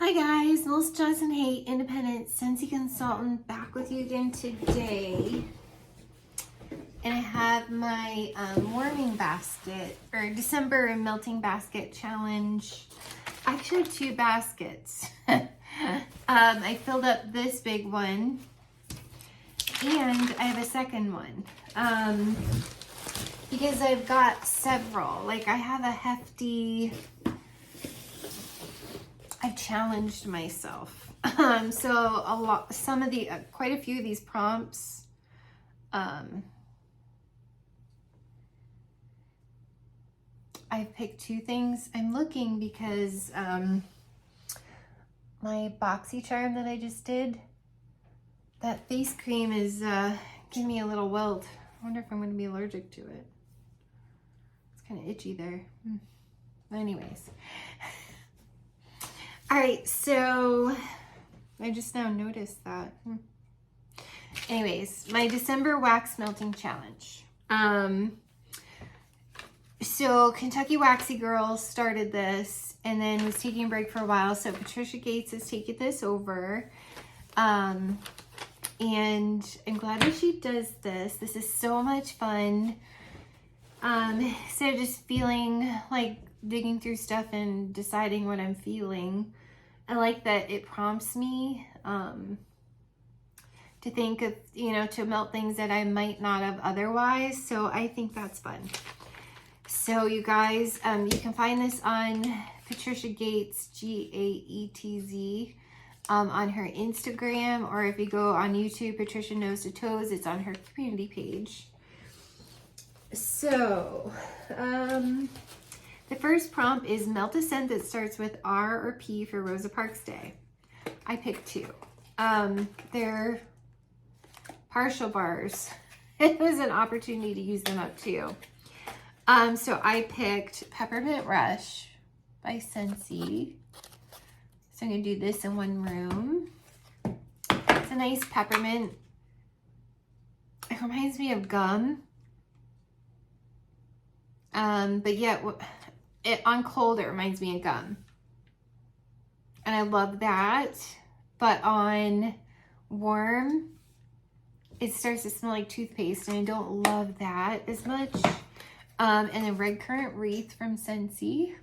Hi guys, Melissa Johnson Haight, independent Scentsy consultant, back with you again today. And I have my warming basket, or December melting basket challenge. I actually have 2 baskets. I filled up this big one, and I have a second one. Because I've got several. Like, I have a hefty... I've challenged myself. So some of the, quite a few of these prompts, I've picked 2 things. I'm looking because my boxy charm that I just did, that face cream is giving me a little welt. I wonder if I'm going to be allergic to it. It's kind of itchy there. Anyways. All right, so I just now noticed that. Anyways, my December wax melting challenge. So Kentucky Waxy Girl started this and then was taking a break for a while. So Patricia Gates has taken this over. And I'm glad that she does this. This is so much fun. Instead of just feeling like digging through stuff and deciding what I'm feeling, I like that it prompts me to think of, to melt things that I might not have otherwise. So I think that's fun. So you guys, you can find this on Patricia Gates, Gaetz, on her Instagram, or if you go on YouTube, Patricia Nose to Toes, it's on her community page. So, the first prompt is melt a scent that starts with R or P for Rosa Parks Day. I picked 2. They're partial bars. It was an opportunity to use them up too. So I picked Peppermint Rush by Scentsy. So I'm going to do this in one room. It's a nice peppermint. It reminds me of gum. But yet, on cold, it reminds me of gum. And I love that. But on warm, it starts to smell like toothpaste, and I don't love that as much. And a Red Currant Wreath from Scentsy.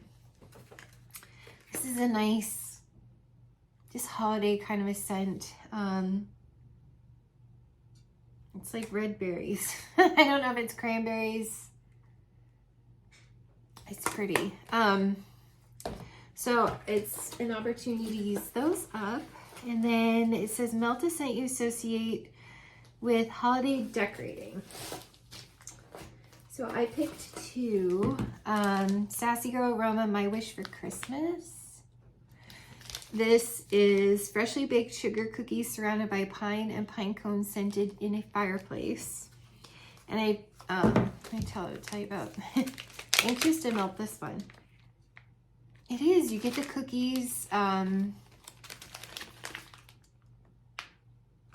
This is a nice, just holiday kind of a scent. It's like red berries. I don't know if it's cranberries. It's pretty. So it's an opportunity to use those up. And then it says melt a scent you associate with holiday decorating. So I picked 2. Sassy Girl Aroma, My Wish for Christmas. This is freshly baked sugar cookies surrounded by pine and pine cones scented in a fireplace. And let me tell you about anxious to melt this one. It is, you get the cookies,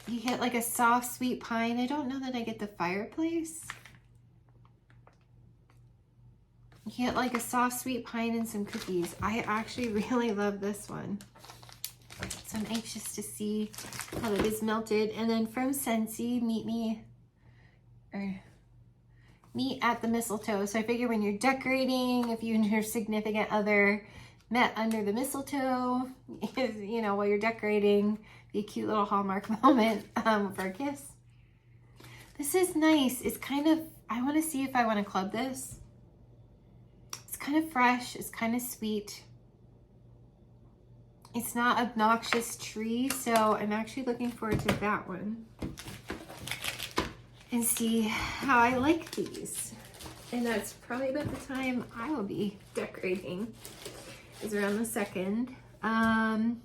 you get like a soft sweet pine. I don't know that I get the fireplace. You get like a soft sweet pine and some cookies. I actually really love this one. So I'm anxious to see how it is melted. And then from Scentsy, meet at the mistletoe. So I figure when you're decorating, if you and your significant other met under the mistletoe, while you're decorating, be a cute little Hallmark moment for a kiss. This is nice. It's kind of, I want to see if I want to club this. It's kind of fresh. It's kind of sweet. It's not obnoxious tree, so I'm actually looking forward to that one. And see how I like these. And that's probably about the time I will be decorating, is around the 2nd. On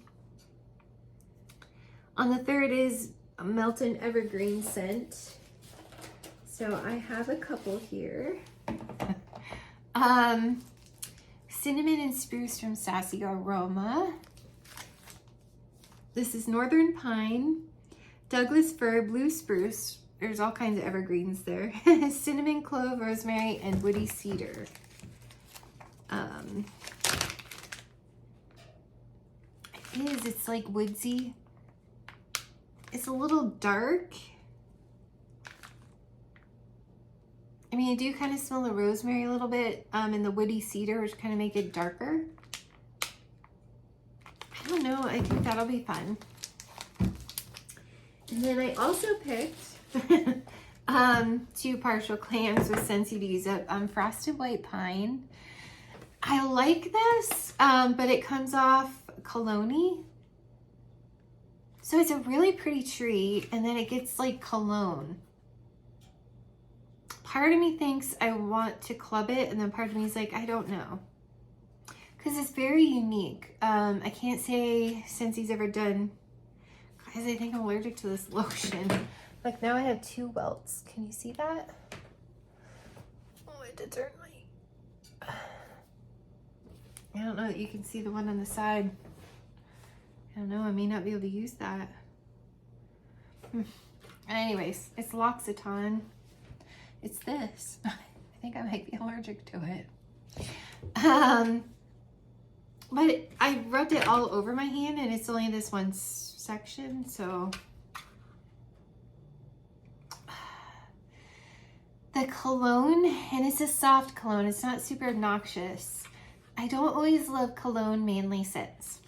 the 3rd is Melton Evergreen Scent. So I have a couple here. Cinnamon and Spruce from Sassy Aroma. This is Northern Pine, Douglas Fir, Blue Spruce. There's all kinds of evergreens there. Cinnamon, clove, rosemary, and woody cedar. is. It's like woodsy. It's a little dark. I mean, I do kind of smell the rosemary a little bit, and the woody cedar, which kind of make it darker. I don't know. I think that'll be fun. And then I also picked 2 partial clams with Scentsy to use up Frosted White Pine. I like this, but it comes off cologne-y. So it's a really pretty tree, and then it gets like cologne. Part of me thinks I want to club it, and then part of me is like, I don't know. Because it's very unique. I can't say Scentsy's ever done, guys, I think I'm allergic to this lotion. Like now I have 2 welts. Can you see that? Oh, I had to turn my... I don't know that you can see the one on the side. I don't know, I may not be able to use that. Anyways, it's L'Occitane. It's this. I think I might be allergic to it. But I rubbed it all over my hand and it's only this one section, so. The cologne, and it's a soft cologne, it's not super obnoxious. I don't always love cologne manly scents.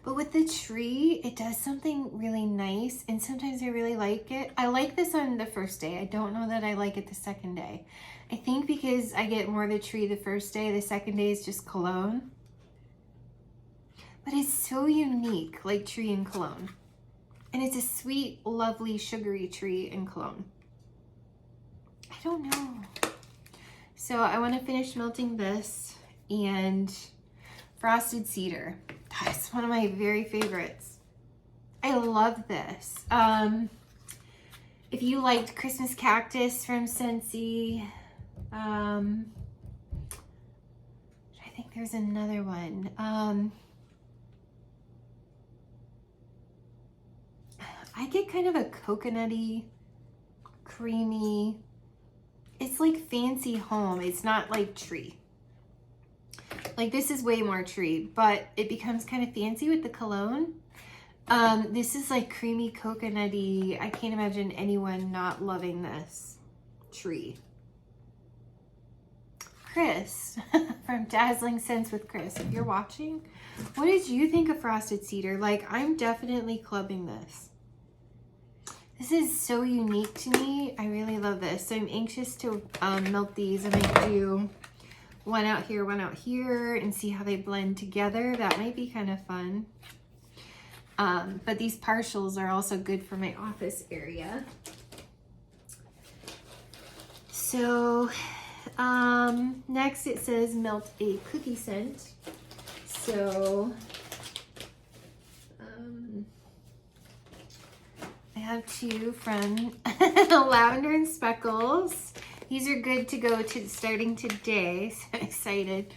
But with the tree, it does something really nice, and sometimes I really like it. I like this on the first day. I don't know that I like it the second day. I think because I get more of the tree the first day, the second day is just cologne. But it's so unique, like tree and cologne. And it's a sweet, lovely, sugary tree and cologne. I don't know. So I want to finish melting this and Frosted Cedar. That's one of my very favorites. I love this. If you liked Christmas Cactus from Scentsy, I think there's another one. I get kind of a coconutty, creamy, it's like fancy home. It's not like tree. Like this is way more tree, but it becomes kind of fancy with the cologne. This is like creamy coconutty. I can't imagine anyone not loving this tree. Chris from Dazzling Scents with Chris, if you're watching, what did you think of Frosted Cedar? Like, I'm definitely clubbing this. This is so unique to me. I really love this. So I'm anxious to melt these. I might do one out here, and see how they blend together. That might be kind of fun. But these partials are also good for my office area. So next it says melt a cookie scent. So I have 2 from Lavender and Speckles. These are good to go to starting today, so I'm excited.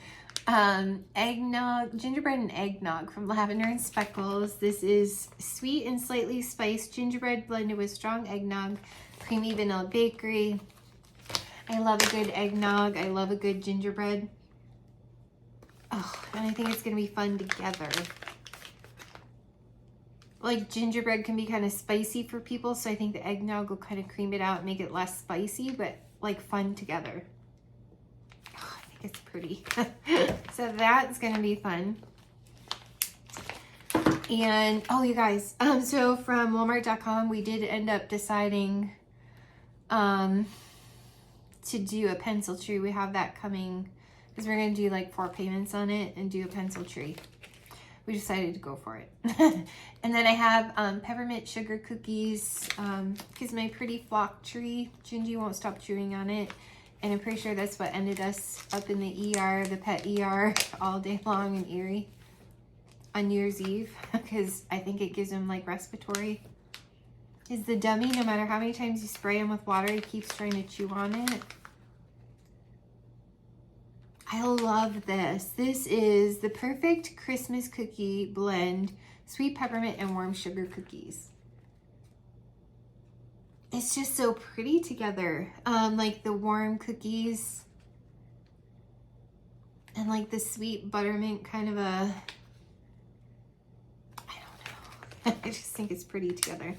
Eggnog, gingerbread and eggnog from Lavender and Speckles. This is sweet and slightly spiced gingerbread blended with strong eggnog, creamy vanilla bakery. I love a good eggnog. I love a good gingerbread. Oh, and I think it's gonna be fun together. Like gingerbread can be kind of spicy for people, so I think the eggnog will kind of cream it out and make it less spicy, but like fun together. Oh, I think it's pretty. So that's gonna be fun. And oh, you guys, so from Walmart.com, we did end up deciding to do a pencil tree. We have that coming because we're gonna do like 4 payments on it and do a pencil tree. We decided to go for it. And then I have peppermint sugar cookies because my pretty flock tree, Gingy won't stop chewing on it. And I'm pretty sure that's what ended us up in the ER, the pet ER, all day long in Erie on New Year's Eve because I think it gives him like respiratory. Is the dummy, no matter how many times you spray him with water, he keeps trying to chew on it. I love this. This is the perfect Christmas cookie blend, sweet peppermint and warm sugar cookies. It's just so pretty together. Like the warm cookies and like the sweet buttermint kind of a I just think it's pretty together.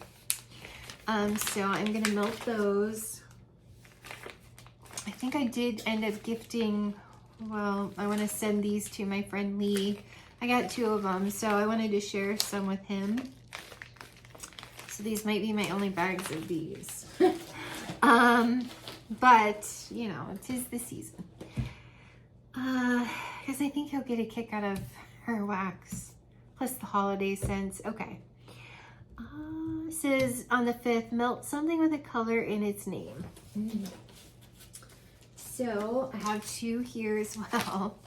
So I'm gonna melt those. I think I did end up gifting, well, I want to send these to my friend Lee. I got 2 of them, so I wanted to share some with him. So these might be my only bags of these. But, you know, it is the season. Because I think he'll get a kick out of her wax. Plus the holiday scents. Okay. It says on the 5th, melt something with a color in its name. So I have 2 here as well.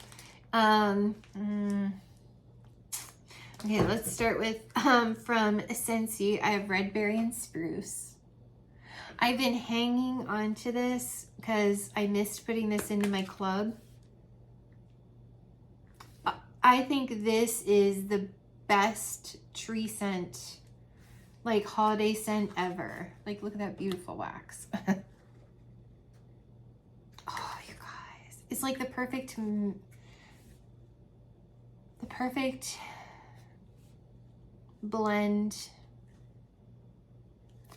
Okay, let's start with from Scentsy. I have Red Berry and Spruce. I've been hanging on to this because I missed putting this into my club. I think this is the best tree scent, like holiday scent ever. Like, look at that beautiful wax. Oh, you guys. It's like the perfect blend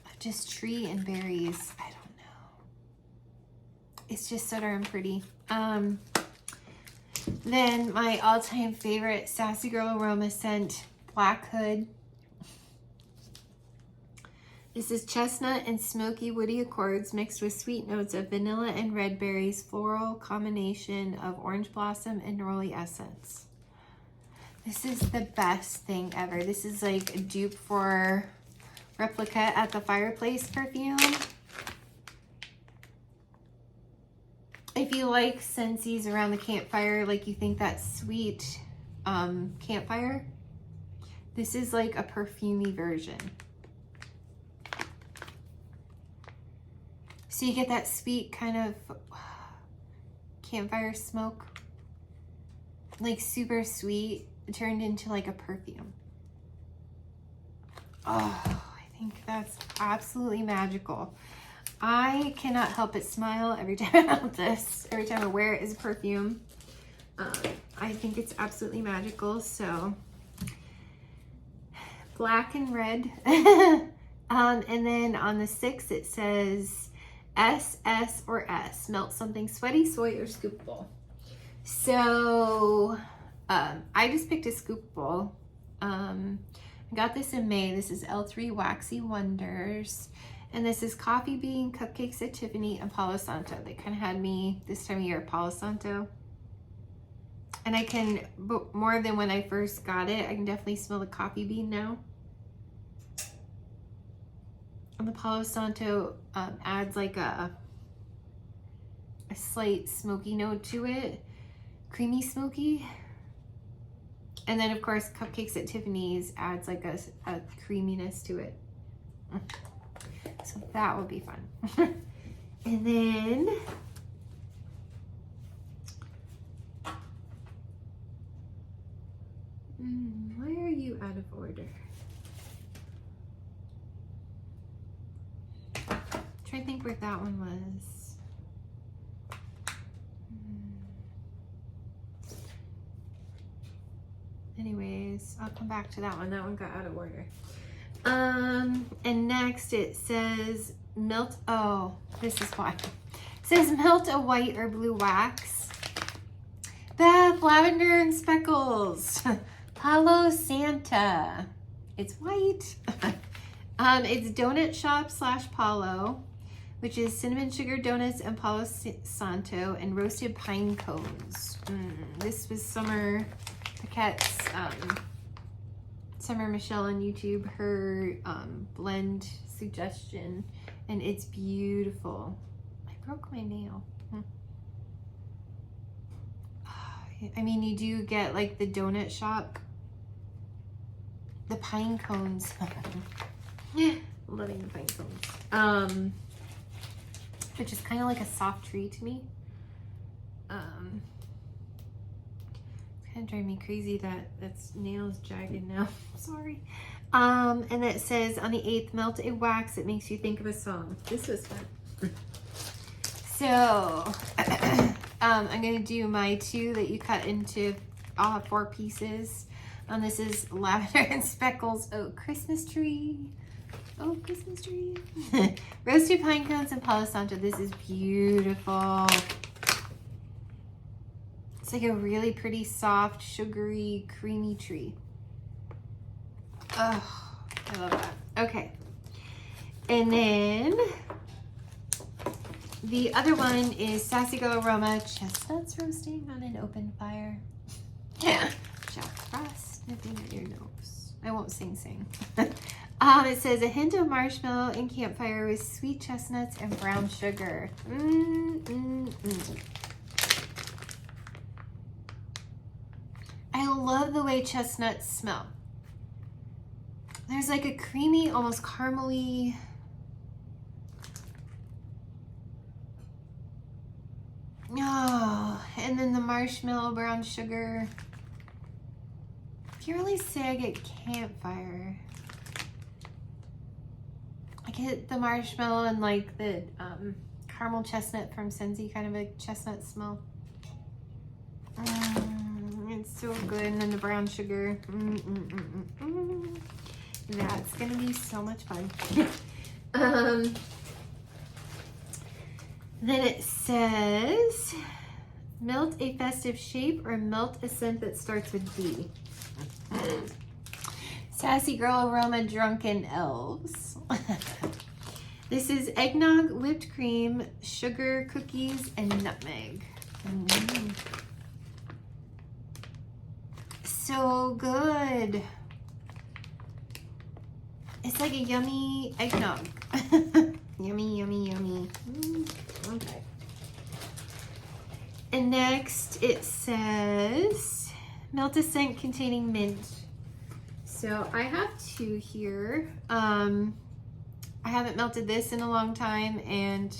of just tree and berries. I don't know. It's just so darn pretty. Then my all-time favorite Sassy Girl Aroma scent, Black Hood. This is chestnut and smoky woody accords mixed with sweet notes of vanilla and red berries, floral combination of orange blossom and neroli essence. This is the best thing ever. This is like a dupe for Replica at the Fireplace perfume. If you like Scentsy's around the campfire, like you think that's sweet campfire, this is like a perfumey version. So you get that sweet kind of campfire smoke, like super sweet, turned into like a perfume. Oh, I think that's absolutely magical. I cannot help but smile every time I melt this, every time I wear it as a perfume. I think it's absolutely magical. So black and red. And then on the 6th, it says S, S, or S. Melt something sweaty, soy, or scoopable. So I just picked a scoopable. I got this in May. This is L3 Waxy Wonders. And this is Coffee Bean, Cupcakes at Tiffany, and Palo Santo. They kind of had me this time of year, Palo Santo. And I can, more than when I first got it, I can definitely smell the coffee bean now. And the Palo Santo adds like a slight smoky note to it. Creamy smoky. And then of course, Cupcakes at Tiffany's adds like a creaminess to it. So that will be fun. And then why are you out of order? Try to think where that one was. Anyways, I'll come back to that one. That one got out of order. And next it says melt, oh, this is why. It says melt a white or blue wax. Beth, lavender and speckles. Palo Santa. It's white. It's Donut Shop / Palo, which is cinnamon sugar donuts and Palo Santo and roasted pine cones. This was Summer Paquette's, Summer Michelle on YouTube, her blend suggestion, and it's beautiful. I broke my nail. I mean, you do get like the Donut Shop, the pine cones. Loving the pine cones. Which is kind of like a soft tree to me. Kind of driving me crazy that that's nail's jagged now. Sorry. And it says on the 8th, melt a wax that makes you think of a song. This was fun. So I'm gonna do my 2 that you cut into. I'll have 4 pieces And this is lavender and speckles. Oh, Christmas tree. Oh, Christmas tree. Roasted pine cones and Palo Santo. This is beautiful. It's like a really pretty, soft, sugary, creamy tree. Oh, I love that. Okay. And then the other one is Sassy Girl Aroma chestnuts roasting on an open fire. Jack Frost nipping at your nose. I won't sing. It says a hint of marshmallow and campfire with sweet chestnuts and brown sugar. I love the way chestnuts smell. There's like a creamy, almost caramely, oh, and then the marshmallow, brown sugar. You really say I get campfire. I get the marshmallow and like the caramel chestnut from Scentsy, kind of a chestnut smell. It's so good. And then the brown sugar. That's gonna be so much fun. Then it says, melt a festive shape or melt a scent that starts with D. Sassy Girl Aroma Drunken Elves. This is eggnog, whipped cream, sugar, cookies, and nutmeg. So good. It's like a yummy eggnog. Yummy, yummy, yummy. Okay. And next it says, melt a scent containing mint. So I have two here. I haven't melted this in a long time, and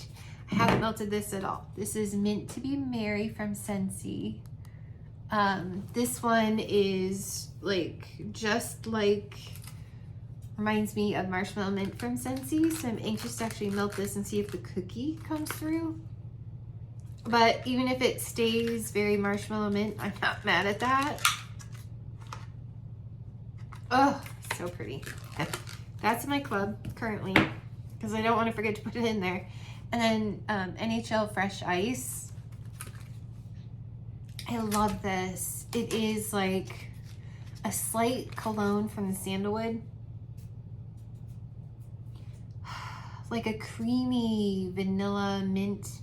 I haven't melted this at all. This is Mint to Be Merry from Scentsy. This one is like, just like, reminds me of Marshmallow Mint from Scentsy, so I'm anxious to actually melt this and see if the cookie comes through. But even if it stays very Marshmallow Mint, I'm not mad at that. Oh, so pretty. That's my club currently, because I don't want to forget to put it in there. And then NHL Fresh Ice. I love this. It is like a slight cologne from the sandalwood. Like a creamy vanilla mint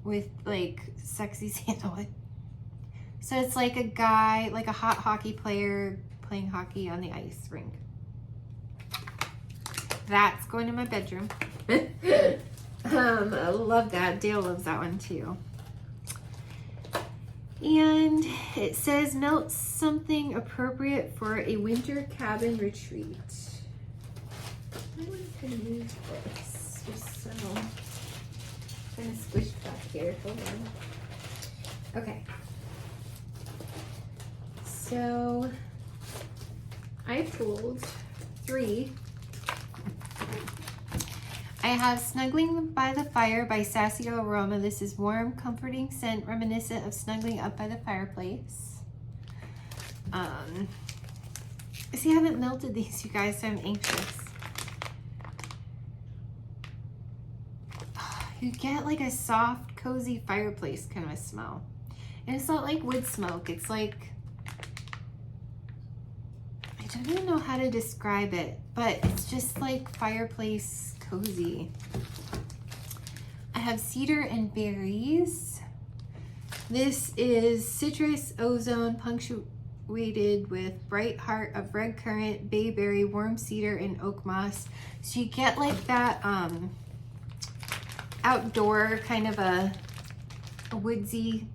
with like sexy sandalwood. So it's like a guy, like a hot hockey player playing hockey on the ice rink. That's going in my bedroom. I love that. Dale loves that one too. And it says melt something appropriate for a winter cabin retreat. I want to move this just so kind of squished back here. Hold on. Okay. So I pulled 3. I have Snuggling by the Fire by Sassy Girl Aroma. This is warm, comforting scent reminiscent of snuggling up by the fireplace. See, I haven't melted these, you guys, so I'm anxious. You get like a soft, cozy fireplace kind of a smell. And it's not like wood smoke. It's like, I don't even know how to describe it, but it's just like fireplace cozy. I have Cedar and Berries. This is citrus ozone punctuated with bright heart of red currant, bayberry, warm cedar, and oak moss. So you get like that outdoor kind of a woodsy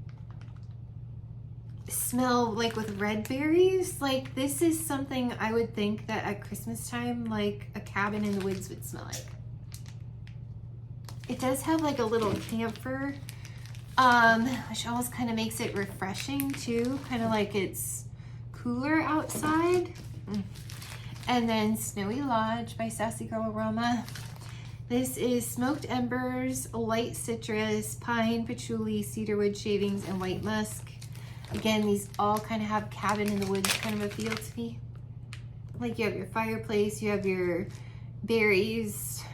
smell, like with red berries. Like this is something I would think that at Christmas time, like a cabin in the woods would smell like. It does have like a little camphor, which almost kind of makes it refreshing too, kind of like it's cooler outside. And then Snowy Lodge by Sassy Girl Aroma. This is smoked embers, light citrus, pine, patchouli, cedarwood shavings, and white musk. Again, these all kind of have cabin in the woods kind of a feel to me. Like you have your fireplace, you have your berries,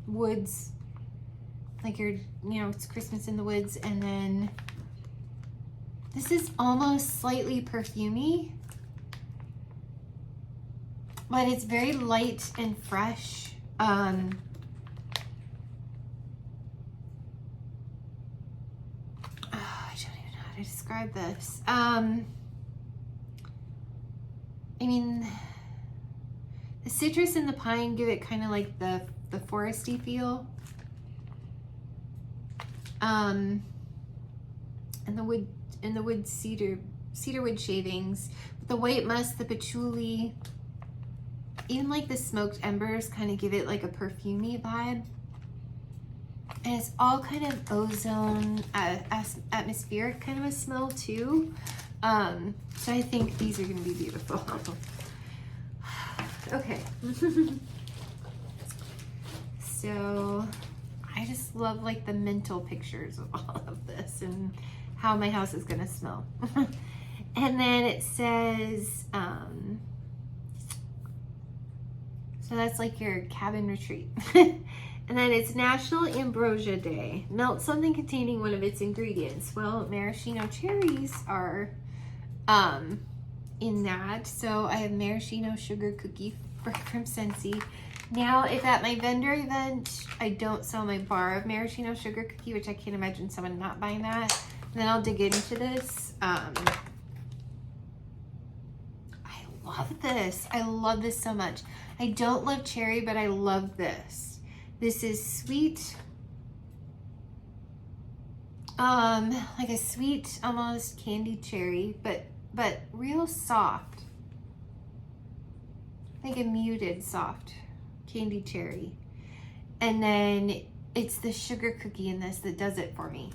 woods, like your, it's Christmas in the woods. And then this is almost slightly perfumey, but it's very light and fresh. I don't even know how to describe this. I mean, the citrus and the pine give it kind of like the foresty feel. And the wood cedar wood shavings, but the white musk, the patchouli, even like the smoked embers kind of give it like a perfumey vibe. And it's all kind of ozone, atmospheric kind of a smell too. So I think these are gonna be beautiful. Okay. So I just love like the mental pictures of all of this and how my house is gonna smell. And then it says, so that's like your cabin retreat. And then it's National Ambrosia Day. Melt something containing one of its ingredients. Well, maraschino cherries are in that. So I have maraschino sugar cookie from Scentsy. Now, if at my vendor event, I don't sell my bar of maraschino sugar cookie, which I can't imagine someone not buying that, then I'll dig into this. I love this. I love this so much. I don't love cherry, but I love this. This is sweet, like a sweet, almost candied cherry, but real soft. Like a muted, soft candied cherry. And then it's the sugar cookie in this that does it for me.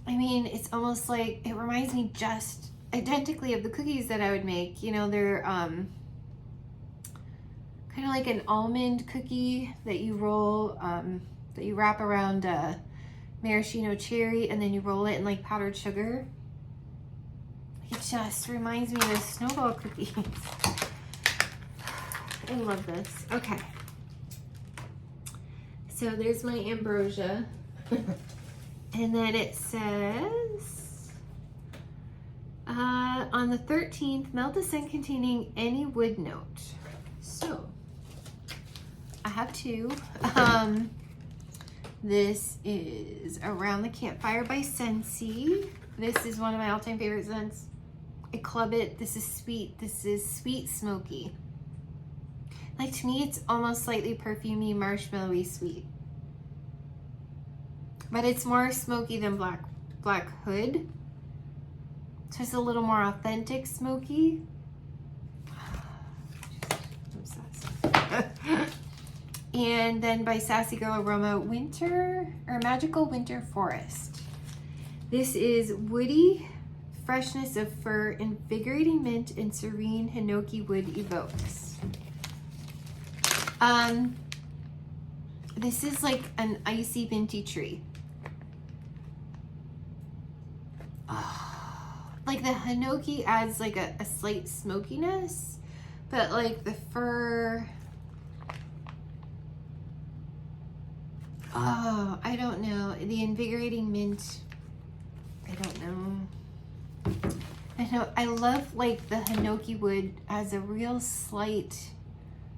I mean, it's almost like, it reminds me just identically of the cookies that I would make. They're kind of like an almond cookie that you roll, that you wrap around maraschino cherry, and then you roll it in like powdered sugar. It just reminds me of the snowball cookies. I love this. Okay. So there's my ambrosia. And then it says, on the 13th, melt a scent containing any wood note. So, I have two. This is Around the Campfire by Scentsy. This is one of my all-time favorite scents. I club it. This is sweet. This is sweet smoky. Like, to me, it's almost slightly perfumey, marshmallowy sweet. But it's more smoky than Black Hood. So it's a little more authentic smoky. And then by Sassy Girl Aroma, Magical Winter Forest. This is woody freshness of fir, invigorating mint, and serene hinoki wood evokes. This is like an icy minty tree. Like the hinoki adds like a slight smokiness, but like the fir, I don't know. The invigorating mint, I don't know. I love like the hinoki wood as a real slight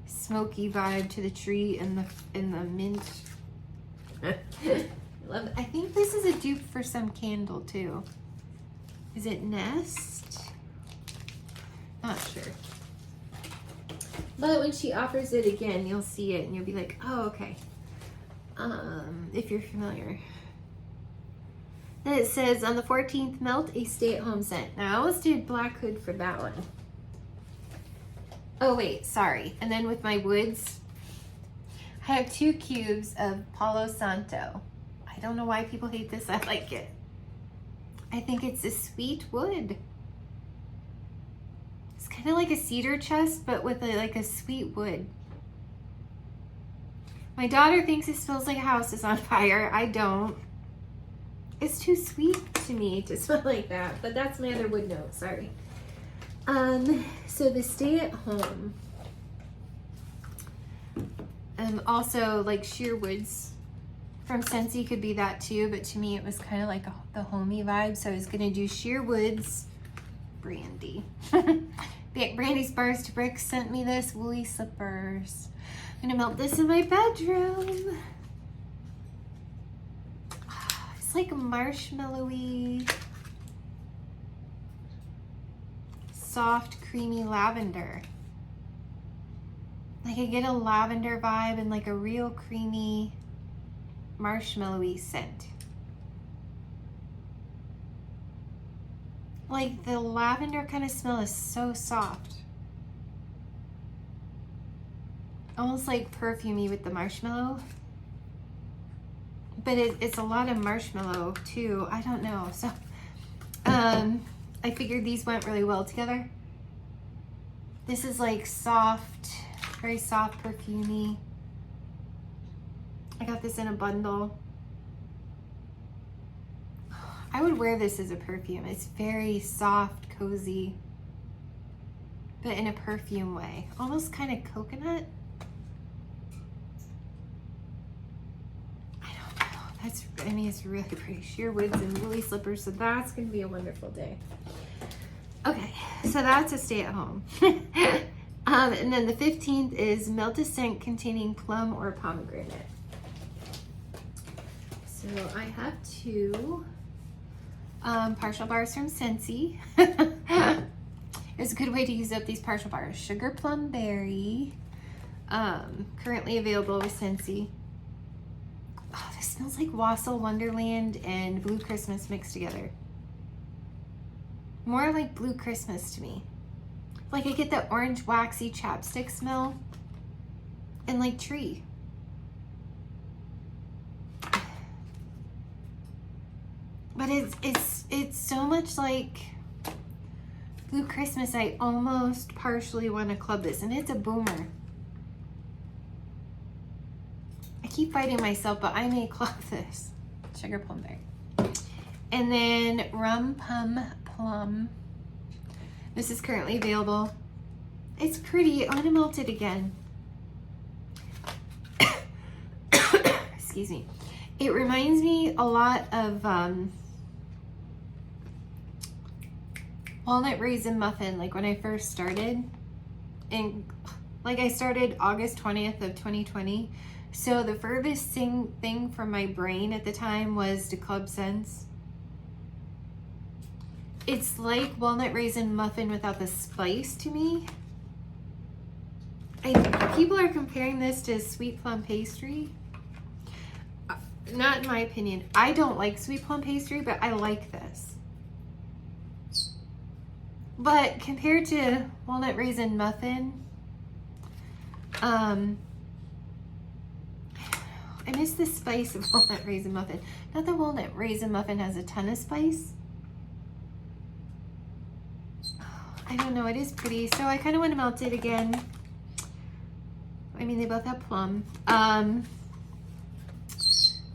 smoky vibe to the tree and the mint. I think this is a dupe for some candle too. Is it Nest? Not sure. But when she offers it again, you'll see it and you'll be like, oh, okay. If you're familiar. Then it says, on the 14th, melt a stay-at-home scent. Now, I almost did Black Hood for that one. Oh, wait, sorry. And then with my woods, I have 2 cubes of Palo Santo. I don't know why people hate this. I like it. I think it's a sweet wood. It's kind of like a cedar chest, but with like a sweet wood. My daughter thinks it smells like a house is on fire. I don't. It's too sweet to me to smell like that, but that's my other wood note, sorry. So the Stay at Home. Also like sheer woods from Scentsy could be that too, but to me it was kind of like the homey vibe, so I was gonna do sheer woods brandy. Brandy's Bars to Bricks sent me this woolly slippers. I'm gonna melt this in my bedroom. It's like marshmallowy, soft, creamy lavender. Like I get a lavender vibe and like a real creamy, marshmallowy scent. Like the lavender kind of smell is so soft. Almost like perfumey with the marshmallow. But it's a lot of marshmallow too. I don't know. So I figured these went really well together. This is like soft, very soft, perfumey. I got this in a bundle. I would wear this as a perfume. It's very soft, cozy, but in a perfume way. Almost kind of coconut. I don't know. I mean, it's really pretty. Sheer woods and woolly slippers, so that's going to be a wonderful day. Okay, so that's a Stay at Home. And then the 15th is Melt a Scent containing plum or pomegranate. So I have two partial bars from Scentsy. It's a good way to use up these partial bars. Sugar Plum Berry, currently available with Scentsy. Oh, this smells like Wassail Wonderland and Blue Christmas mixed together. More like Blue Christmas to me. Like I get that orange waxy chapstick smell and like tree. But it's so much like Blue Christmas, I almost partially want to club this, and it's a boomer. I keep fighting myself, but I may club this. Sugar Plum Berry. And then Rum Pum Plum. This is currently available. It's pretty. I want to melt it again. Excuse me. It reminds me a lot of Walnut Raisin Muffin, like when I first started. And like I started August 20th of 2020. So the furthest thing from my brain at the time was to Club Scents. It's like Walnut Raisin Muffin without the spice to me. People are comparing this to Sweet Plum Pastry. Not in my opinion. I don't like Sweet Plum Pastry, but I like this. But compared to Walnut Raisin Muffin, I miss the spice of Walnut Raisin Muffin. Not that Walnut Raisin Muffin has a ton of spice. I don't know, it is pretty. So I kind of want to melt it again. I mean, they both have plum.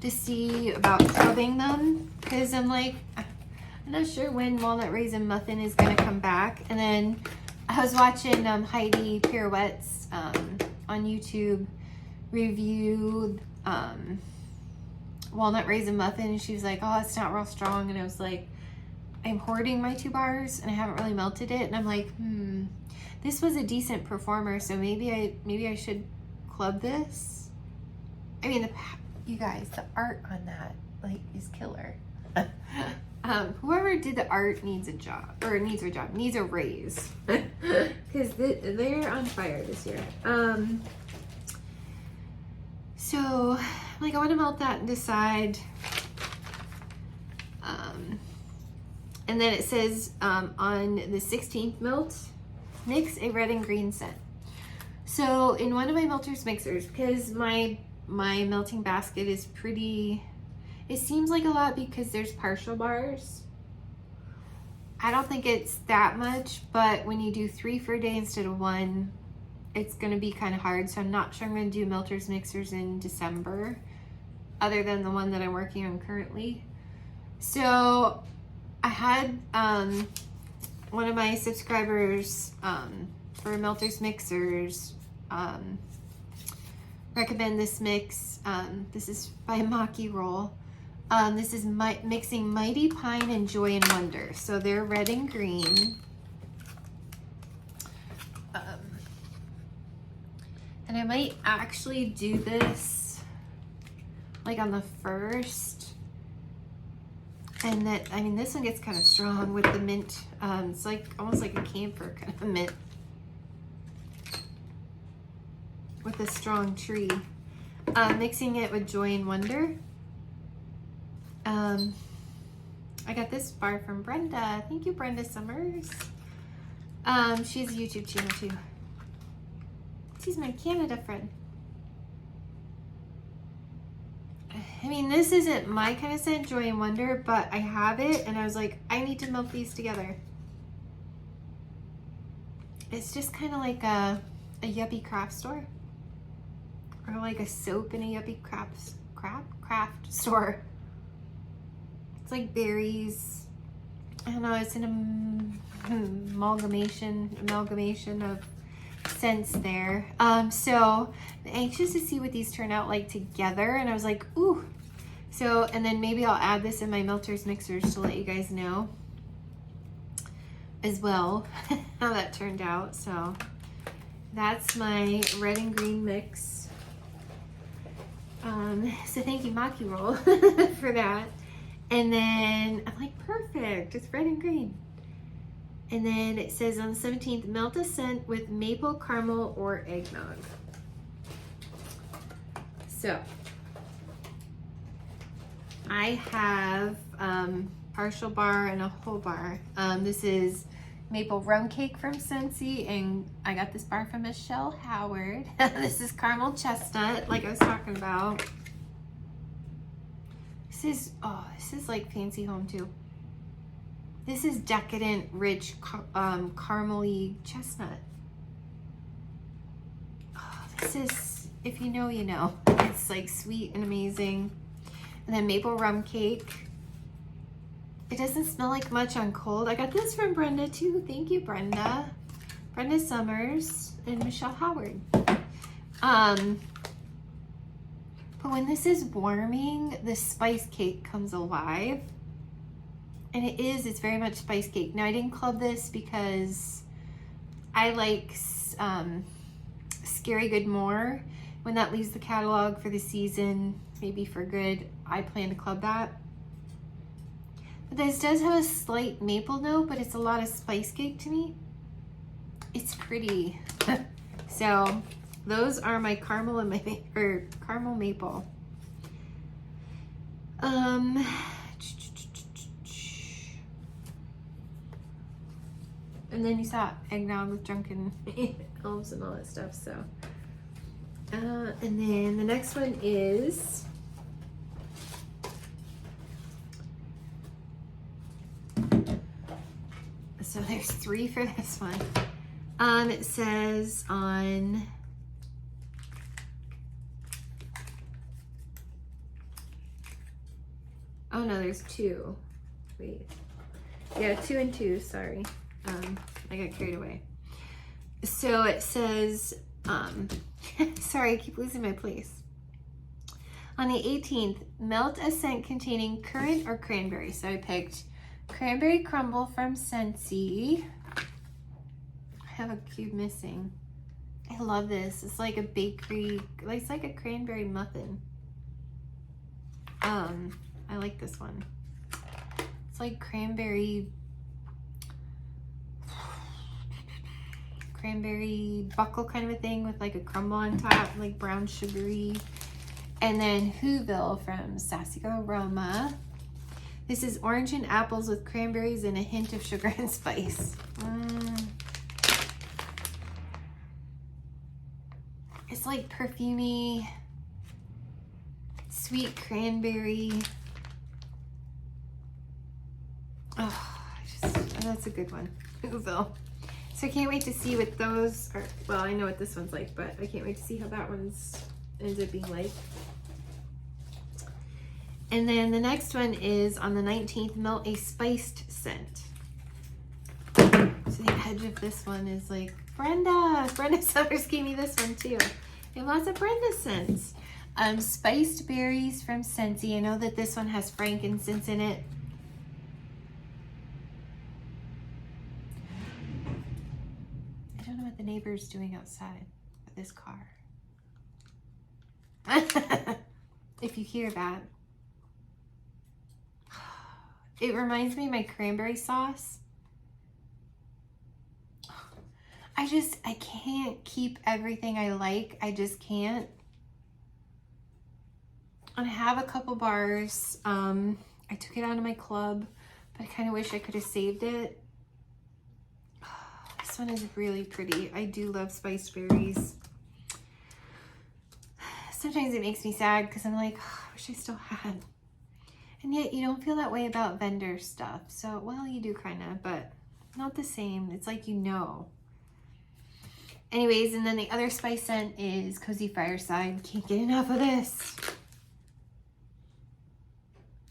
To see about clubbing them, because I'm like, I'm not sure when Walnut Raisin Muffin is going to come back. And then I was watching Heidi Pirouettes on YouTube review Walnut Raisin Muffin, and she was like, oh, it's not real strong. And I was like, I'm hoarding my 2 bars and I haven't really melted it. And I'm like, this was a decent performer, so maybe I should club this. I mean, you guys, the art on that like is killer. Whoever did the art needs a job, or needs a raise, because they're on fire this year. So like I want to melt that and decide. And then it says on the 16th melt, mix a red and green scent. So in one of my melters mixers, because my melting basket is pretty, it seems like a lot because there's partial bars. I don't think it's that much, but when you do 3 for a day instead of 1, it's going to be kind of hard. So I'm not sure I'm going to do melters mixers in December, other than the one that I'm working on currently. So I had one of my subscribers for Melter's Mixers recommend this mix. This is by Maki Roll. This is mixing Mighty Pine and Joy and Wonder. So they're red and green. And I might actually do this like on the first. And that, I mean, this one gets kind of strong with the mint. It's like almost like a camphor kind of a mint with a strong tree. Mixing it with Joy and Wonder. I got this bar from Brenda. Thank you, Brenda Summers. She has a YouTube channel too. She's my Canada friend. I mean, this isn't my kind of scent, Joy and Wonder, but I have it and I was like, I need to melt these together. It's just kind of like a yuppie craft store. Or like a soap in a yuppie craft store. It's like berries. I don't know, it's an amalgamation of scents there. So I'm anxious to see what these turn out like together. And I was like, ooh. So, and then maybe I'll add this in my Melter's Mixers to let you guys know as well how that turned out. So that's my red and green mix. So thank you, Maki Roll, for that. And then I'm like, perfect, it's red and green. And then it says on the 17th, melt a scent with maple, caramel, or eggnog. So I have partial bar and a whole bar. This is maple rum cake from Scentsy, and I got this bar from Michelle Howard. This is caramel chestnut, like I was talking about. This is like fancy home too. This is decadent, rich, caramely chestnut. Oh, this is, if you know, you know. It's like sweet and amazing. And then maple rum cake. It doesn't smell like much on cold. I got this from Brenda too. Thank you, Brenda. Brenda Summers and Michelle Howard. But when this is warming, the spice cake comes alive. And it's very much spice cake. Now I didn't club this because I like Scary Good more. When that leaves the catalog for the season, maybe for good, I plan to club that. But this does have a slight maple note, but it's a lot of spice cake to me. It's pretty. So those are my caramel and my caramel maple. And then you saw eggnog with drunken elves and all that stuff. So, and then the next one is so there's 3 for this one. It says on oh no, there's 2. Wait, yeah, 2 and 2. Sorry. I got carried away. So it says, sorry, I keep losing my place. On the 18th, melt a scent containing currant or cranberry. So I picked cranberry crumble from Scentsy. I have a cube missing. I love this. It's like a bakery, it's like a cranberry muffin. I like this one. It's like cranberry buckle kind of a thing with like a crumble on top, like brown sugary. And then Whoville from Sassy Aroma. This is orange and apples with cranberries and a hint of sugar and spice. It's like perfumey, sweet cranberry. Oh, that's a good one. Whoville. So I can't wait to see what those are. Well, I know what this one's like, but I can't wait to see how that one's ends up being like. And then the next one is on the 19th, melt a spiced scent. So the edge of this one is like, Brenda Summers gave me this one too. We have lots of Brenda scents. Spiced berries from Scentsy. I know that this one has frankincense in it. I don't know what the neighbor's doing outside with this car. If you hear that. It reminds me of my cranberry sauce. I can't keep everything I like. I just can't. I have a couple bars. I took it out of my club, but I kind of wish I could have saved it. This one is really pretty. I do love spiced berries. Sometimes it makes me sad because I'm like, oh, I wish I still had. And yet you don't feel that way about vendor stuff. So, well, you do kind of, but not the same. It's like, you know. Anyways, and then the other spice scent is Cozy Fireside. Can't get enough of this.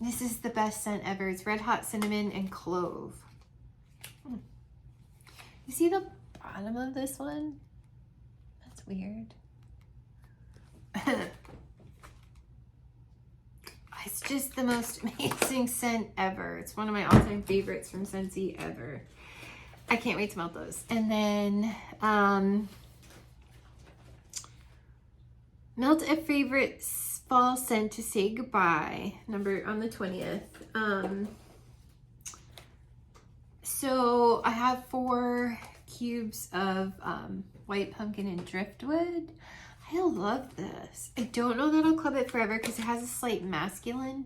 This is the best scent ever. It's red hot cinnamon and clove. You see the bottom of this one? That's weird. It's just the most amazing scent ever. It's one of my all-time favorites from Scentsy ever. I can't wait to melt those. And then melt a favorite fall scent to say goodbye. Number on the 20th. So I have 4 cubes of white pumpkin and driftwood. I love this. I don't know that I'll club it forever because it has a slight masculine,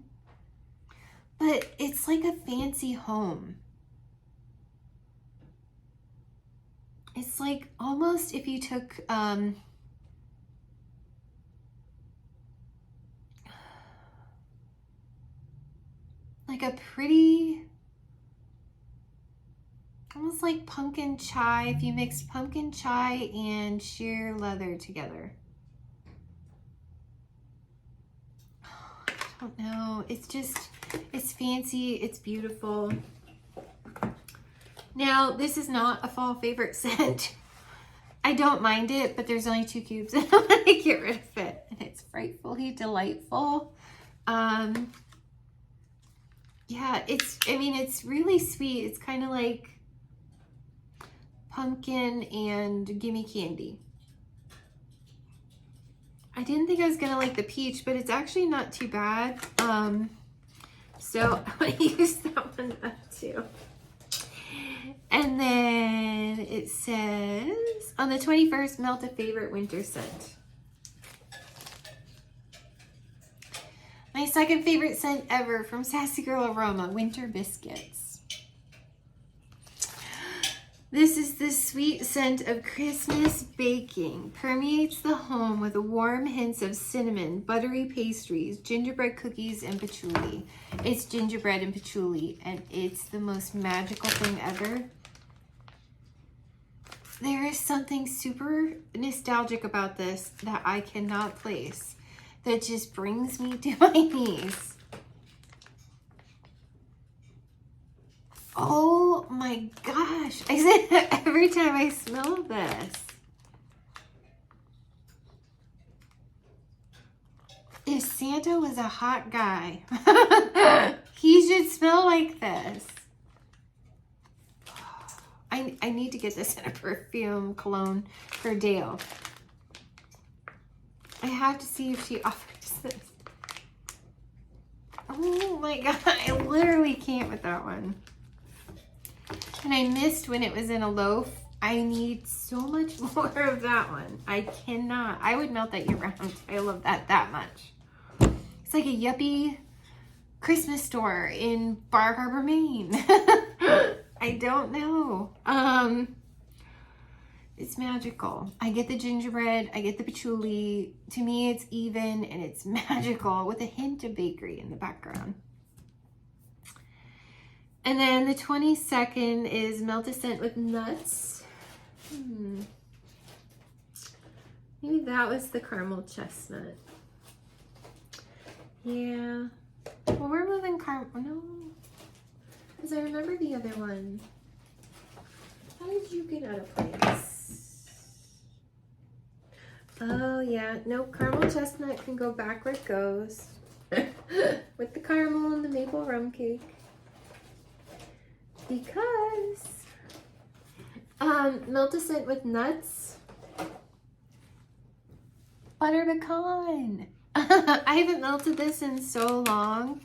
but it's like a fancy home. It's like almost if you took like a pretty, almost like pumpkin chai, if you mixed pumpkin chai and sheer leather together. I don't know. It's just, it's fancy. It's beautiful. Now, this is not a fall favorite scent. I don't mind it, but there's only 2 cubes and I want to get rid of it. And it's frightfully delightful. Yeah, it's really sweet. It's kind of like pumpkin and gimme candy. I didn't think I was gonna like the peach, but it's actually not too bad. So I'm gonna use that one up too. And then it says, on the 21st, melt a favorite winter scent. My second favorite scent ever from Sassy Girl Aroma, Winter Biscuits. This is the sweet scent of Christmas baking. Permeates the home with warm hints of cinnamon, buttery pastries, gingerbread cookies, and patchouli. It's gingerbread and patchouli, and it's the most magical thing ever. There is something super nostalgic about this that I cannot place, that just brings me to my knees. Oh my gosh. I say that every time I smell this. If Santa was a hot guy, he should smell like this. I need to get this in a perfume cologne for Dale. I have to see if she offers this. Oh my god, I literally can't with that one. And I missed when it was in a loaf. I need so much more of that one. I cannot. I would melt that year round. I love that much. It's like a yuppie Christmas store in Bar Harbor, Maine. I don't know. It's magical. I get the gingerbread. I get the patchouli. To me, it's even and it's magical with a hint of bakery in the background. And then the 22nd is melt a scent with nuts. Maybe that was the caramel chestnut. Yeah, Well, we're moving caramel. No. Because I remember the other one. How did you get out of place? Oh, yeah. No, caramel chestnut can go back where it goes. With the caramel and the maple rum cake. Because Melt-A-Scent with nuts. Butter pecan. I haven't melted this in so long.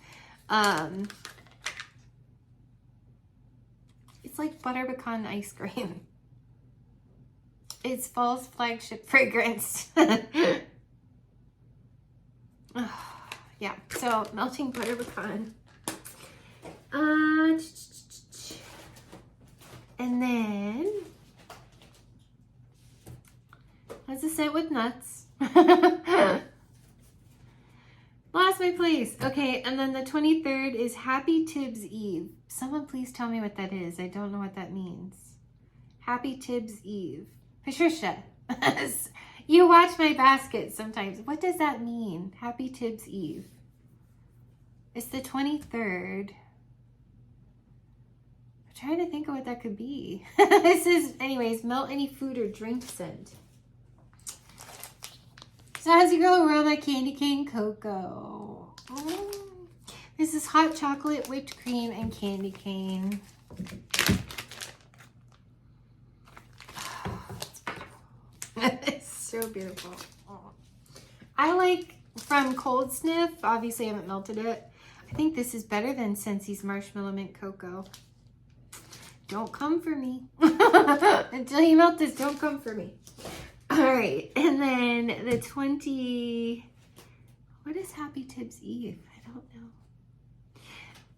It's like butter pecan ice cream. It's fall's flagship fragrance. Yeah, so melting butter pecan. And then that's a scent with nuts. Lost my place. Okay, and then the 23rd is Happy Tibbs Eve. Someone please tell me what that is. I don't know what that means. Happy Tibbs Eve. Patricia, you watch my basket sometimes. What does that mean? Happy Tibbs Eve. It's the 23rd. I'm trying to think of what that could be. This is, anyways, melt any food or drink scent. Sassy Girl Aroma Candy Cane Cocoa. This is hot chocolate, whipped cream, and candy cane. It's so beautiful. I like from Cold Sniff. Obviously, I haven't melted it. I think this is better than Scentsy's Marshmallow Mint Cocoa. Don't come for me. Until you melt this, don't come for me. All right, and then the 20, what is Happy Tibbs Eve? I don't know.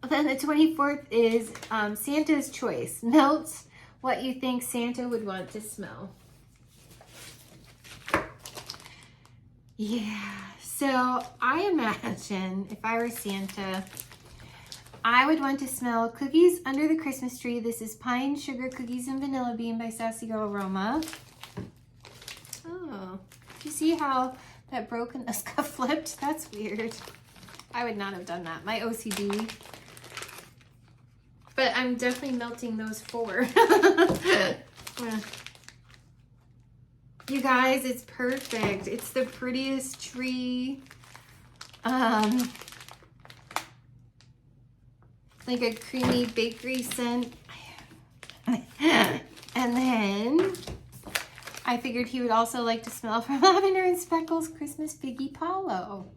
Then the 24th is Santa's Choice. Melt what you think Santa would want to smell. Yeah, so I imagine if I were Santa, I would want to smell Cookies Under the Christmas Tree. This is Pine Sugar Cookies and Vanilla Bean by Sassy Girl Aroma. Oh, do you see how that broke and the scuff flipped? That's weird. I would not have done that. My OCD. But I'm definitely melting those four. You guys, it's perfect. It's the prettiest tree. Like a creamy bakery scent. And then I figured he would also like to smell from Lavender and Speckles Christmas Figgy Palo.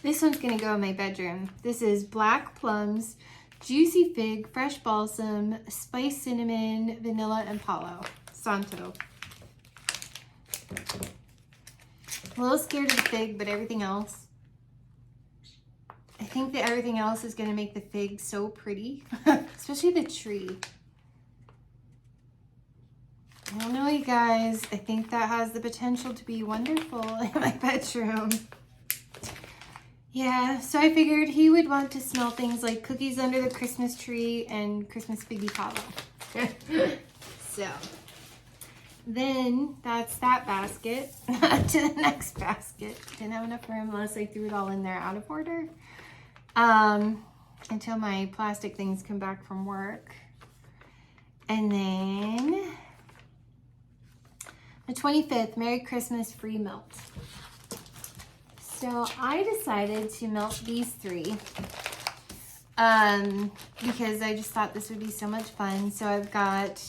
This one's gonna go in my bedroom. This is Black Plums, Juicy Fig, Fresh Balsam, Spiced Cinnamon, Vanilla, and Palo. Santo. A little scared of the fig, but everything else. I think that everything else is gonna make the fig so pretty, especially the tree. I don't know, you guys. I think that has the potential to be wonderful in my bedroom. Yeah, so I figured he would want to smell things like Cookies Under the Christmas Tree and Christmas Figgy Palo. So, then that's that basket. To the next basket. Didn't have enough room unless I threw it all in there out of order. Until my plastic things come back from work. And then the 25th, Merry Christmas Free Melt. So I decided to melt these three because I just thought this would be so much fun. So I've got,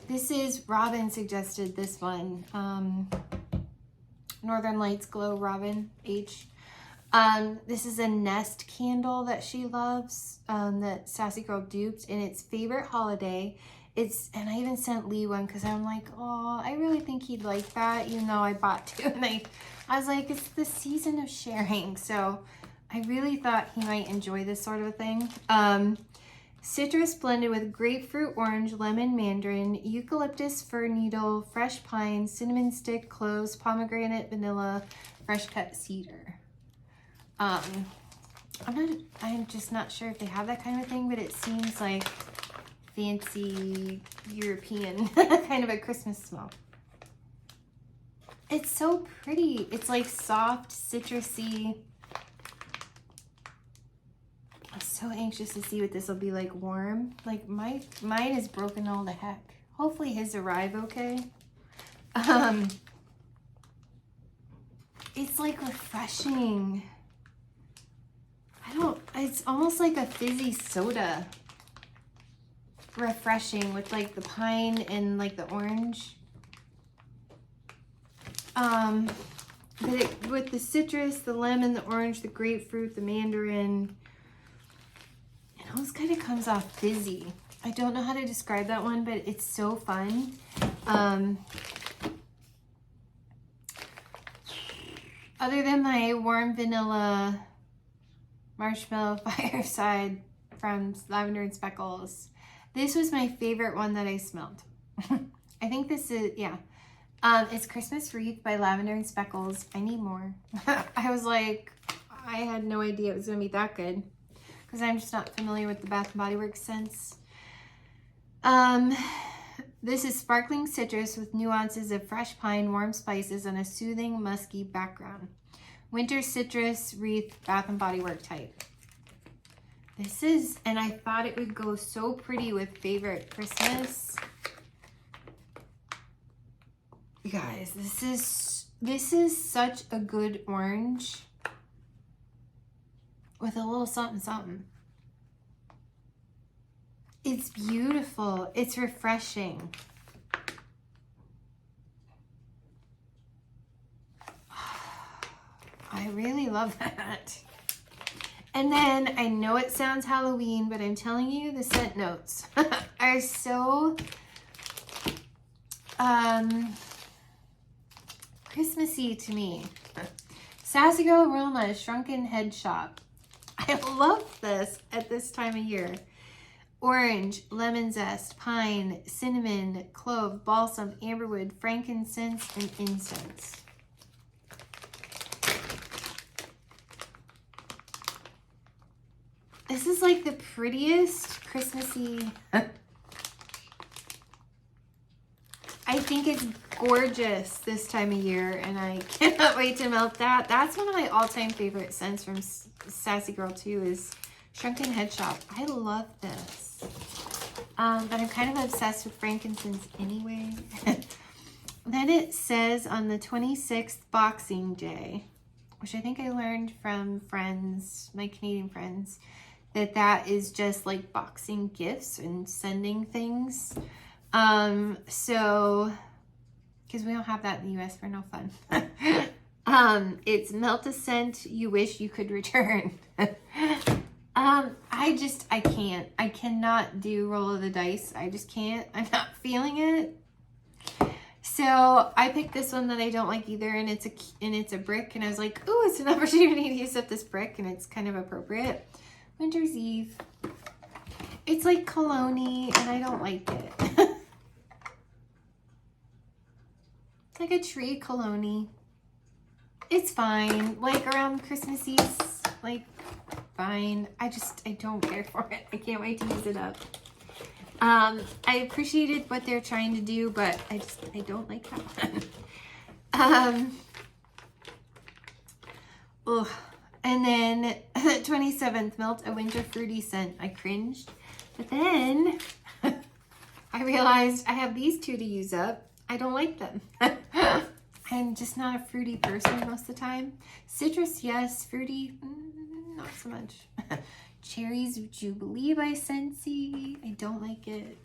this is, Robin suggested this one, Northern Lights Glow Robin H. This is a Nest candle that she loves, that Sassy Girl duped, and it's favorite holiday. And I even sent Lee one because I'm like, oh, I really think he'd like that, even though I bought two. And I was like, it's the season of sharing. So I really thought he might enjoy this sort of a thing. Citrus blended with grapefruit, orange, lemon, mandarin, eucalyptus, fir needle, fresh pine, cinnamon stick, cloves, pomegranate, vanilla, fresh cut cedar. I'm just not sure if they have that kind of thing, but it seems like fancy European kind of a Christmas smell. It's so pretty. It's like soft, citrusy. so anxious to see what this will be like warm. Like mine is broken all the heck. Hopefully his arrive okay. It's like refreshing. It's almost like a fizzy soda. Refreshing with like the pine and like the orange. But with the citrus, the lemon, the orange, the grapefruit, the mandarin, it almost kind of comes off fizzy. I don't know how to describe that one, but it's so fun. Other than my warm vanilla marshmallow fireside from Lavender and Speckles, this was my favorite one that I smelled. I think this is, yeah. It's Christmas Wreath by Lavender and Speckles. I need more. I was like, I had no idea it was going to be that good because I'm just not familiar with the Bath & Body Works scents. This is sparkling citrus with nuances of fresh pine, warm spices, and a soothing musky background. Winter citrus wreath Bath & Body Works type. This is, and I thought it would go so pretty with favorite Christmas. You guys, this is such a good orange with a little something something. It's beautiful. It's refreshing. I really love that. And then I know it sounds Halloween, but I'm telling you, the scent notes are so Christmassy to me. Sassy Girl Aroma Shrunken Head Shop. I love this at this time of year. Orange, lemon zest, pine, cinnamon, clove, balsam, amberwood, frankincense, and incense. This is like the prettiest Christmassy. I think it's gorgeous this time of year, and I cannot wait to melt that. That's one of my all-time favorite scents from Sassy Girl too, is Shrunken Head Shop. I love this. But I'm kind of obsessed with frankincense anyway. Then it says on the 26th Boxing Day, which I think I learned from friends, my Canadian friends, that is just like boxing gifts and sending things. So, because we don't have that in the US, we're no fun. It's melt a scent you wish you could return. I cannot do roll of the dice. I just can't. I'm not feeling it. So I picked this one that I don't like either, and it's a brick, and I was like, oh, it's an opportunity to use up this brick, and it's kind of appropriate. Winter's Eve. It's like cologne-y, and I don't like it. It's like a tree cologne-y. It's fine. Like around Christmas Eve, like fine. I don't care for it. I can't wait to use it up. I appreciated what they're trying to do, but I don't like that one. Ugh. And then 27th, melt a winter fruity scent. I cringed. But then I realized I have these two to use up. I don't like them. I'm just not a fruity person most of the time. Citrus, yes. Fruity, not so much. Cherries Jubilee by Scentsy. I don't like it.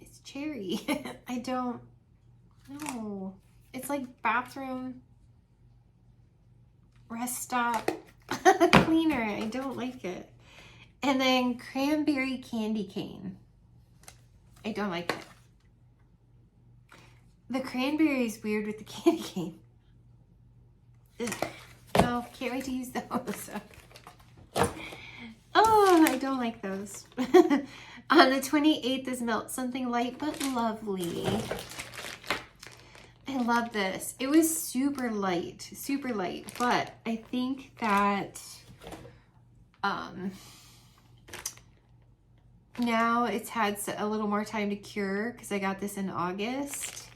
It's cherry. I don't know. It's like bathroom rest stop cleaner. I don't like it. And then cranberry candy cane. I don't like it. The cranberry is weird with the candy cane. Ugh. Oh, can't wait to use those. Oh, I don't like those. On the 28th is melt something light but lovely. I love this. It was super light, but I think that now it's had a little more time to cure because I got this in August.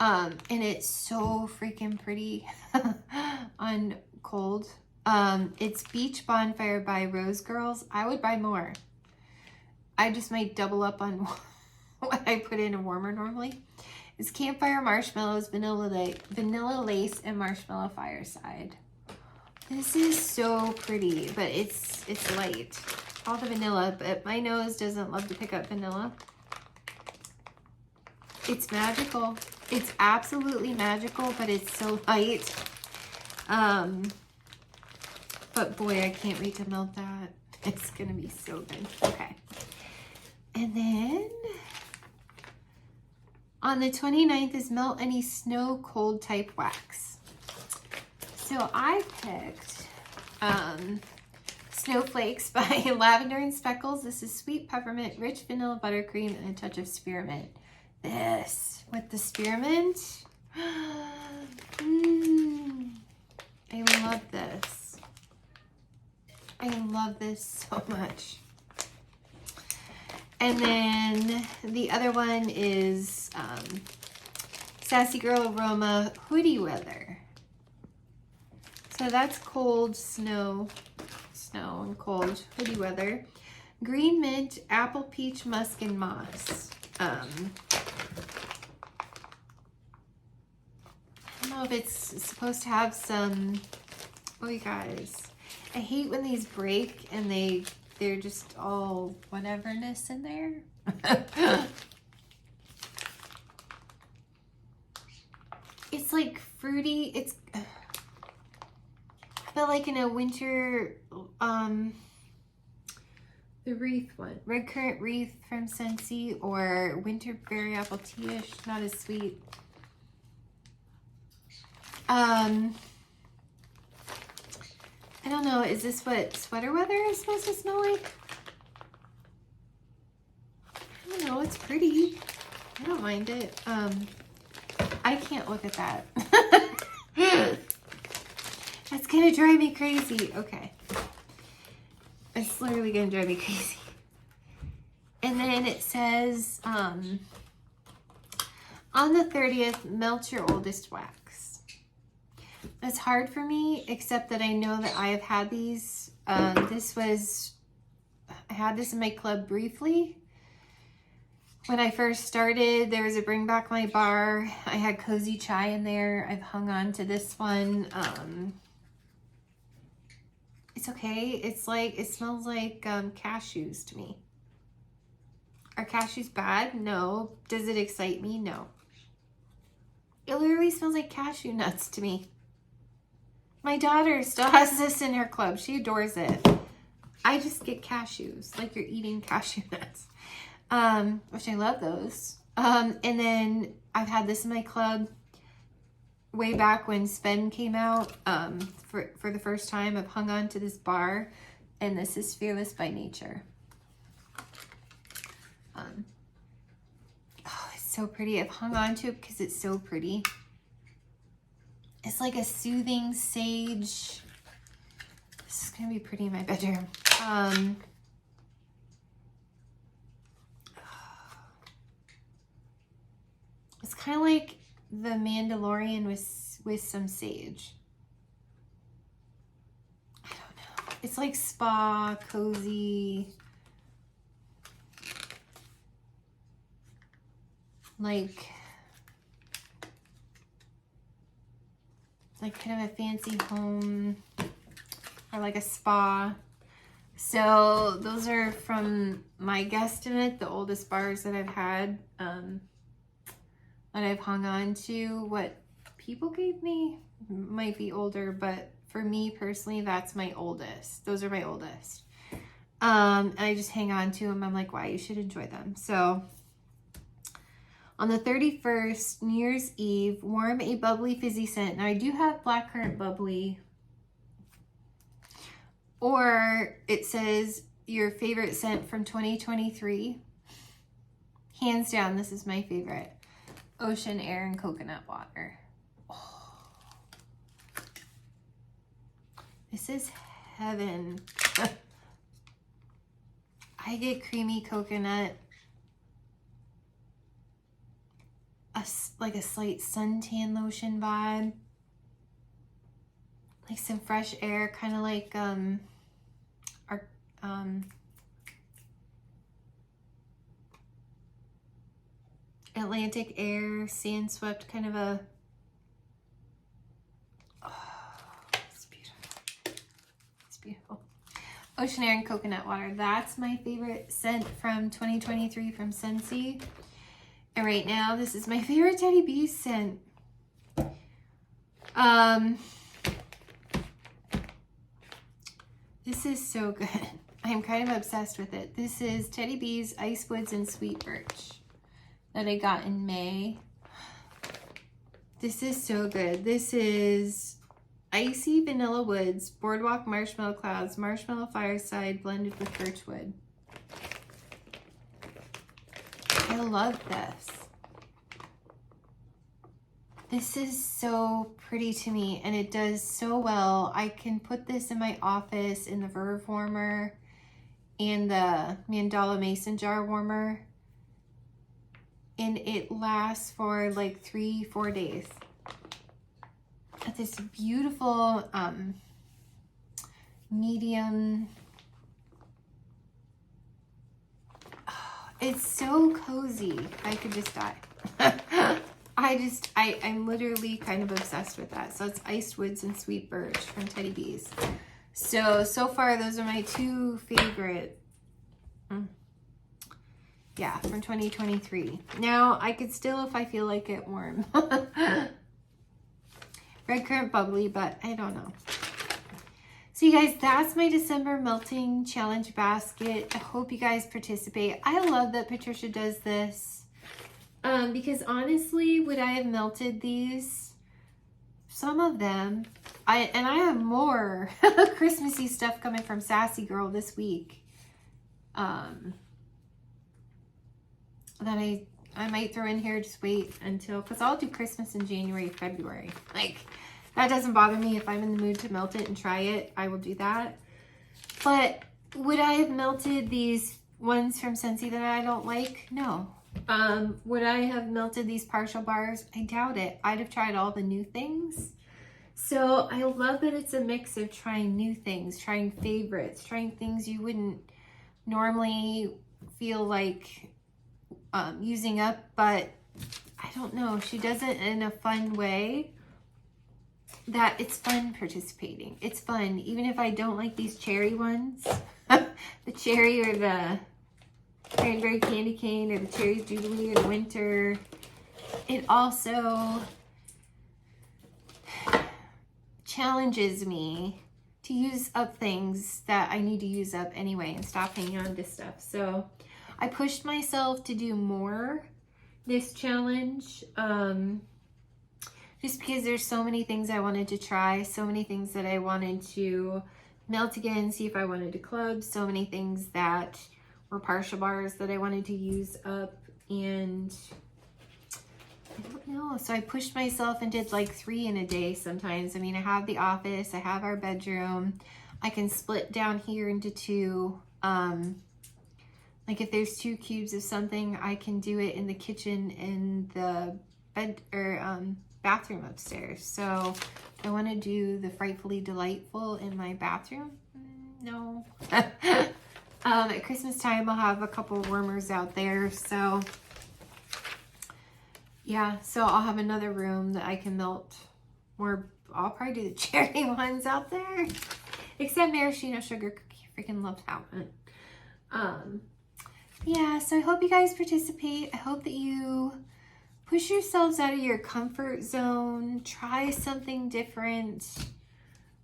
And it's so freaking pretty on cold. It's Beach Bonfire by Rose Girls. I would buy more. I just might double up on what I put in a warmer normally. It's Campfire Marshmallows, Vanilla Lace, and Marshmallow Fireside. This is so pretty, but it's light. All the vanilla, but my nose doesn't love to pick up vanilla. It's magical. It's absolutely magical, but it's so light. But boy, I can't wait to melt that. It's gonna be so good. Okay. And then on the 29th is Melt Any Snow Cold Type Wax. So I picked Snowflakes by Lavender and Speckles. This is sweet peppermint, rich vanilla buttercream, and a touch of spearmint. This with the spearmint. I love this. I love this so much. And then the other one is Sassy Girl Aroma Hoodie Weather. So that's cold snow and cold hoodie weather. Green mint, apple, peach, musk, and moss. I don't know if it's supposed to have some. Oh, you guys, I hate when these break and they're just all whateverness in there. It's like fruity. It's I feel like in a winter, the wreath one, red currant wreath from Scentsy, or winter berry apple tea-ish, not as sweet. I don't know, is this what sweater weather is supposed to smell like? I don't know, it's pretty. I don't mind it. I can't look at that. That's gonna drive me crazy. Okay. It's literally gonna drive me crazy. And then it says, on the 30th, melt your oldest wax. That's hard for me, except that I know that I have had these. I had this in my club briefly. When I first started, there was a Bring Back My Bar. I had Cozy Chai in there. I've hung on to this one. It's okay. It's like, it smells like cashews to me. Are cashews bad? No. Does it excite me? No. It literally smells like cashew nuts to me. My daughter still has this in her club. She adores it. I just get cashews, like you're eating cashew nuts. Which I love those. And then I've had this in my club way back when Sven came out, for the first time. I've hung on to this bar, and this is Fearless by Nature. Oh, it's so pretty. I've hung on to it because it's so pretty. It's like a soothing sage. This is gonna be pretty in my bedroom. It's kind of like the Mandalorian with some sage. I don't know. It's like spa, cozy. Like kind of a fancy home or like a spa. So those are from my guesstimate, the oldest bars that I've had, that I've hung on to. What people gave me might be older, but for me personally, that's my oldest. Those are my oldest. And I just hang on to them. I'm like, wow, you should enjoy them. So on the 31st, New Year's Eve, warm a bubbly fizzy scent. Now I do have blackcurrant bubbly. Or it says your favorite scent from 2023. Hands down, this is my favorite. Ocean air and coconut water. Oh. This is heaven. I get creamy coconut. Like a slight suntan lotion vibe. like some fresh air, kind of like our Atlantic air, sand swept, kind of a, oh, it's beautiful. It's beautiful. Ocean air and coconut water. That's my favorite scent from 2023 from Scentsy. And right now, this is my favorite Teddy Bees scent. This is so good. I'm kind of obsessed with it. This is Teddy Bees, Ice Woods, and Sweet Birch that I got in May. This is so good. This is Icy Vanilla Woods, Boardwalk Marshmallow Clouds, Marshmallow Fireside blended with Birchwood. I love this. This is so pretty to me, and it does so well. I can put this in my office in the Verve warmer and the Mandala Mason jar warmer, and it lasts for like 3-4 days. This beautiful medium. Oh, it's so cozy. I could just die. I'm literally kind of obsessed with that. So it's Iced Woods and Sweet Birch from Teddy Bees. So far, those are my two favorite. Yeah, from 2023. Now, I could still, if I feel like it, warm. Red Currant Bubbly, but I don't know. So you guys, that's my December melting challenge basket. I hope you guys participate. I love that Patricia does this. Because honestly, would I have melted these? Some of them. I have more Christmassy stuff coming from Sassy Girl this week. That I might throw in here. Just wait until, because I'll do Christmas in January, February. Like, that doesn't bother me. If I'm in the mood to melt it and try it, I will do that. But would I have melted these ones from Scentsy that I don't like? No. Would I have melted these partial bars? I doubt it. I'd have tried all the new things. So I love that it's a mix of trying new things, trying favorites, trying things you wouldn't normally feel like using up, but I don't know. She does it in a fun way that it's fun participating. It's fun. Even if I don't like these cherry ones, the cherry or the cranberry candy cane or the cherry jubilee or the winter, it also challenges me to use up things that I need to use up anyway and stop hanging on to stuff. So I pushed myself to do more this challenge, just because there's so many things I wanted to try, so many things that I wanted to melt again, see if I wanted to club, so many things that were partial bars that I wanted to use up, and I don't know. So I pushed myself and did like 3 in a day sometimes. I mean, I have the office, I have our bedroom. I can split down here into 2. Like if there's 2 cubes of something, I can do it in the kitchen and the bed or bathroom upstairs. So I want to do the Frightfully Delightful in my bathroom. No. At Christmas time, I'll have a couple warmers out there. So yeah, so I'll have another room that I can melt more. I'll probably do the cherry ones out there. Except maraschino sugar cookie. I freaking love that one. Yeah, so I hope you guys participate. I hope that you push yourselves out of your comfort zone. Try something different.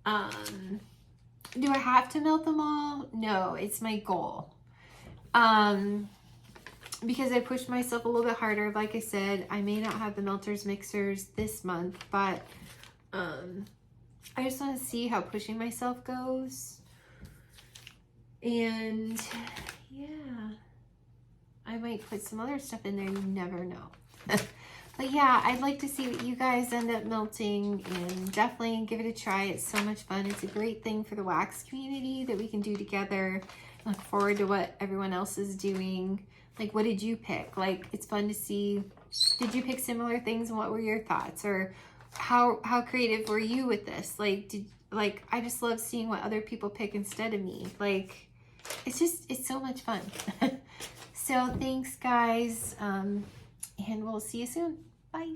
Do I have to melt them all? No, it's my goal. Because I pushed myself a little bit harder. Like I said, I may not have the melters mixers this month, but I just want to see how pushing myself goes. And yeah, I might put some other stuff in there. You never know. But yeah, I'd like to see what you guys end up melting, and definitely give it a try. It's so much fun. It's a great thing for the wax community that we can do together. I look forward to what everyone else is doing. Like, what did you pick? Like, it's fun to see. Did you pick similar things, and what were your thoughts? Or how creative were you with this? Like, like, I just love seeing what other people pick instead of me. Like, it's so much fun. So thanks, guys. And we'll see you soon. Bye.